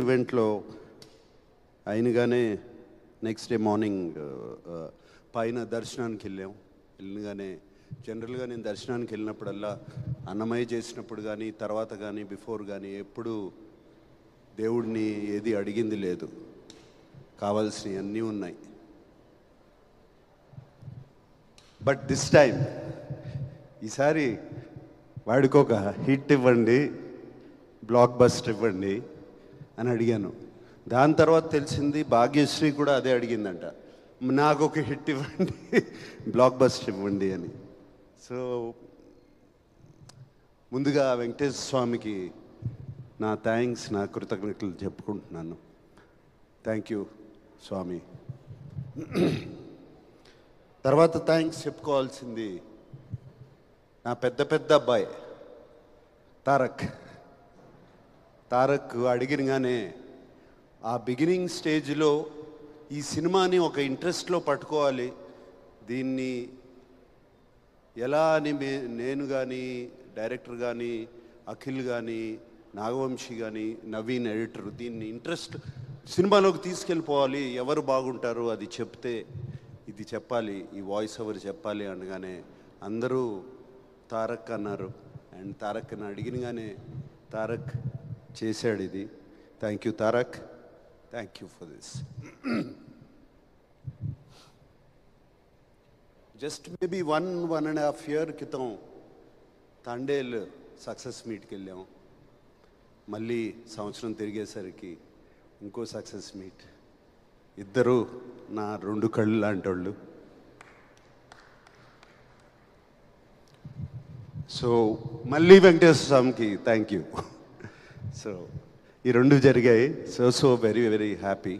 ఈవెంట్లో అయినగానే next day morning పైన దర్శనానికి వెళ్ళగానే జనరల్గా నేను దర్శనానికి వెళ్ళినప్పుడల్లా అన్నమయ్య చేసినప్పుడు కానీ తర్వాత కానీ బిఫోర్ కానీ ఎప్పుడు దేవుడిని ఏది అడిగింది లేదు, కావాల్సినవి అన్నీ ఉన్నాయి. బట్ దిస్ టైం ఈసారి వాడికి ఒక హిట్ ఇవ్వండి, బ్లాక్ బస్టర్ ఇవ్వండి అని అడిగాను. దాని తర్వాత తెలిసింది భాగ్యశ్రీ కూడా అదే అడిగిందంట, నాకు ఒక హిట్ ఇవ్వండి, బ్లాక్ బస్టర్ ఇవ్వండి అని. సో ముందుగా వెంకటేశ్వర స్వామికి నా థ్యాంక్స్, నా కృతజ్ఞతలు చెప్పుకుంటున్నాను. థ్యాంక్ యూ స్వామి. తర్వాత థ్యాంక్స్ చెప్పుకోవాల్సింది నా పెద్ద అబ్బాయి తారక్ అడిగినగానే ఆ బిగినింగ్ స్టేజ్లో ఈ సినిమాని ఒక ఇంట్రెస్ట్లో పట్టుకోవాలి, దీన్ని ఎలా అని నేను కానీ డైరెక్టర్ కానీ అఖిల్ కానీ నాగవంశీ కానీ నవీన్ ఎడిటర్ దీన్ని ఇంట్రెస్ట్ సినిమాలోకి తీసుకెళ్ళిపోవాలి, ఎవరు బాగుంటారు అది చెప్తే ఇది చెప్పాలి, ఈ వాయిస్ ఓవర్ చెప్పాలి అనగానే అందరూ తారక్ అన్నారు. అండ్ తారక్ని అడిగినగానే తారక్ చేశాడు ఇది. Thank you Tarak, thank you for this. Just maybe 1.5 year క్రితం తండేల్ సక్సెస్ మీట్కి వెళ్ళాం. మళ్ళీ సంవత్సరం తిరిగేసరికి ఇంకో సక్సెస్ మీట్. ఇద్దరు నా 2 కళ్ళు లాంటి వాళ్ళు. సో మళ్ళీ వెంకటేశ్వర స్వామికి థ్యాంక్ యూ. సో ఈ 2 జరిగాయి. So very very happy.